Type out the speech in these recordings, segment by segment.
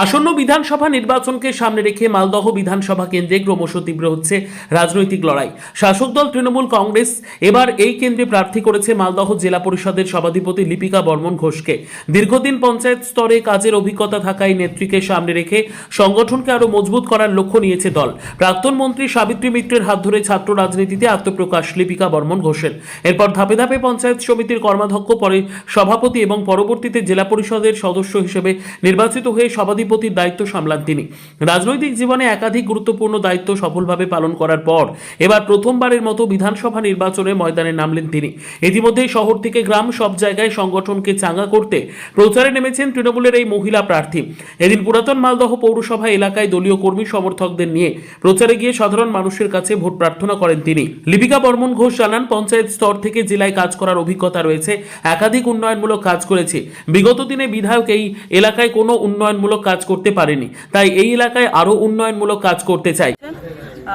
আসন্ন বিধানসভা নির্বাচনকে সামনে রেখে মালদহ বিধানসভা কেন্দ্রে ক্রমশ তীব্র হচ্ছে রাজনৈতিক লড়াই। শাসক দল তৃণমূল কংগ্রেস এবার এই কেন্দ্রে প্রার্থী করেছে মালদহ জেলা পরিষদের সভাধিপতি লিপিকা বর্মন ঘোষকে। দীর্ঘদিন পঞ্চায়েত স্তরে কাজের অভিজ্ঞতা থাকায় নেত্রীকে সামনে রেখে সংগঠনকে আরও মজবুত করার লক্ষ্য নিয়েছে দল। প্রাক্তন মন্ত্রী সাবিত্রী মিত্রের হাত ধরে ছাত্র রাজনীতিতে আত্মপ্রকাশ লিপিকা বর্মন ঘোষের। এরপর ধাপে ধাপে পঞ্চায়েত সমিতির কর্মাধ্যক্ষ, পরে সভাপতি এবং পরবর্তীতে জেলা পরিষদের সদস্য হিসেবে নির্বাচিত হয়ে সভাধিপতির দায়িত্ব সামলান তিনি। রাজনৈতিক জীবনে একাধিক গুরুত্বপূর্ণ দায়িত্ব সফলভাবে পালন করার পর এবার প্রথমবারের মতো বিধানসভা নির্বাচনে ময়দানে নামলেন তিনি। ইতিমধ্যেই শহর থেকে গ্রাম সব জায়গায় সংগঠনকে চাঙ্গা করতে প্রচারে নেমেছেন তৃণমূলের এই মহিলা প্রার্থী। এদিন পুরাতন মালদহ পৌরসভা এলাকায় দলীয় কর্মী সমর্থকদের নিয়ে প্রচারে গিয়ে সাধারণ মানুষের কাছে ভোট প্রার্থনা করেন তিনি। লিপিকা বর্মন ঘোষ জানান, পঞ্চায়েত স্তর থেকে জেলায় কাজ করার অভিজ্ঞতা রয়েছে, একাধিক উন্নয়নমূলক কাজ করেছে। বিগত দিনে বিধায়ক এই এলাকায় কোনো উন্নয়নমূলক কাজ করতে পারেনি, তাই এই এলাকায় আরো উন্নয়নমূলক কাজ করতে চাই।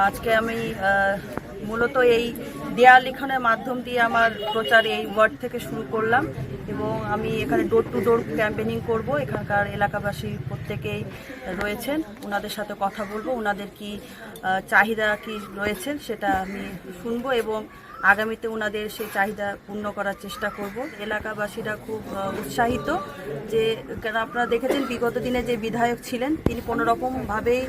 আজকে আমি মূলত এই দেয়াল লিখনের মাধ্যম দিয়ে আমার প্রচার এই ওয়ার্ড থেকে শুরু করলাম এবং আমি এখানে ডোর টু ডোর ক্যাম্পেনিং করব। এখানকার এলাকাবাসী প্রত্যেকেই রয়েছেন, ওনাদের সাথে কথা বলবো, ওনাদের কি চাহিদা কি রয়েছেন সেটা আমি শুনবো এবং আগামীতে ওনাদের সেই চাহিদা পূর্ণ করার চেষ্টা করব। এলাকাবাসীরা খুব উৎসাহিত যে আপনারা দেখেছেন বিগত দিনে যে বিধায়ক ছিলেন তিনি কোনোরকমভাবেই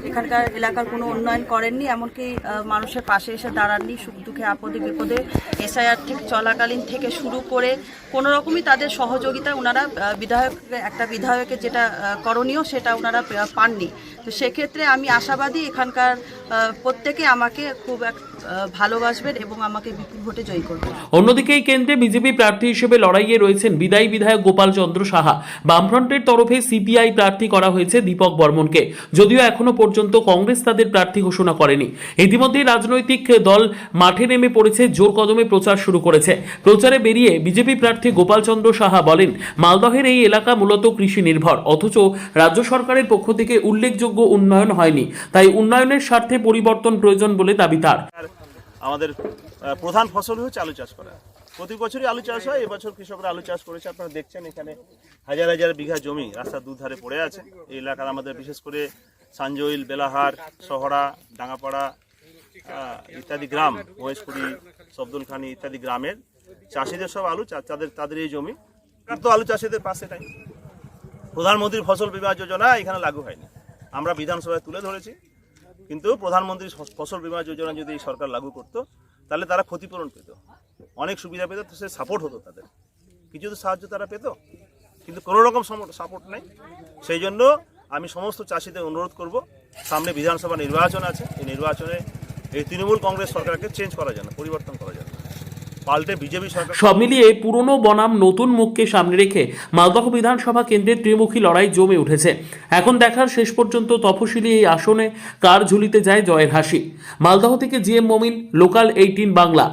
এখানকার এলাকার কোনো উন্নয়ন করেননি, এমনকি মানুষের পাশে এসে দাঁড়াননি। সুখ দুঃখে আপদে বিপদে এসআইআর ঠিক চলাকালীন থেকে শুরু করে কোনো রকমই তাদের সহযোগিতা ওনারা একটা বিধায়কের যেটা করণীয় সেটা ওনারা পাননি। তো সেক্ষেত্রে আমি আশাবাদী এখানকার প্রত্যেকে আমাকে খুব ভালোবাসবেন এবং আমাকে বিপুল ভোটে জয়ী করবেন। অন্যদিকে এই কেন্দ্রে বিজেপি প্রার্থী হিসেবে লড়াইয়ে রয়েছেন বিদায়ী বিধায়ক গোপাল চন্দ্র সাহা। বামফ্রন্টের তরফে সিপিআই প্রার্থী করা হয়েছে দীপক বর্মনকে, যদিও এখনো পর্যন্ত কংগ্রেস তাদের প্রার্থী ঘোষণা করেনি। ইতিমধ্যে রাজনৈতিক দল মাঠে নেমে পড়েছে, জোর কদমে প্রচার শুরু করেছে। প্রচারে বেরিয়ে বিজেপি প্রার্থী গোপাল চন্দ্র সাহা বলেন, মালদহের এই এলাকা মূলত কৃষি নির্ভর, অথচ রাজ্য সরকারের পক্ষ থেকে উল্লেখযোগ্য উন্নয়ন হয়নি, তাই উন্নয়নের স্বার্থে পরিবর্তন প্রয়োজন বলে দাবি তার। আমাদের প্রধান ফসল হচ্ছে আলু চাষ করা। প্রতি বছরই আলু চাষ হয়, এবছর কৃষকরা আলু চাষ করেছে। আপনারা দেখছেন এখানে হাজার হাজার বিঘা জমি রাস্তার দুধারে পড়ে আছে। এই এলাকার আমাদের বিশেষ করে সাঞ্জইল, বেলাহার, শহরা, ডাঙ্গাপাড়া ইত্যাদি গ্রাম, মহেশপুরি, সবদুলখানি ইত্যাদি গ্রামের চাষিদের সব আলু তাদের এই জমি, কিন্তু আলু চাষিদের পাশেটাই প্রধানমন্ত্রীর ফসল বীমা যোজনা এখানে লাগু হয়নি। আমরা বিধানসভায় তুলে ধরেছি, কিন্তু প্রধানমন্ত্রী ফসল বীমা যোজনা যদি সরকার লাগু করতো তাহলে তারা ক্ষতিপূরণ পেত, অনেক সুবিধা পেত, তো সে সাপোর্ট হতো, তাদের কিছু তো সাহায্য তারা পেত, কিন্তু কোনো রকম সাপোর্ট নেই। সেই জন্য আমি সমস্ত চাষিদের অনুরোধ করব, সামনে বিধানসভা নির্বাচন আছে, এই নির্বাচনে এই তৃণমূল কংগ্রেস সরকারকে চেঞ্জ করা যায় না, পরিবর্তন করা যায় না, পাল্টে বিজেপি সরকার। সব মিলিয়ে পুরনো বনাম নতুন মুখকে সামনে রেখে মালদহ বিধানসভা কেন্দ্রের ত্রিমুখী লড়াই জমে উঠেছে। এখন দেখার শেষ পর্যন্ত তফসিলি এই আসনে কার ঝুলিতে যায় জয়ের হাসি। মালদহ থেকে জিএম মমিন, লোকাল 18 বাংলা।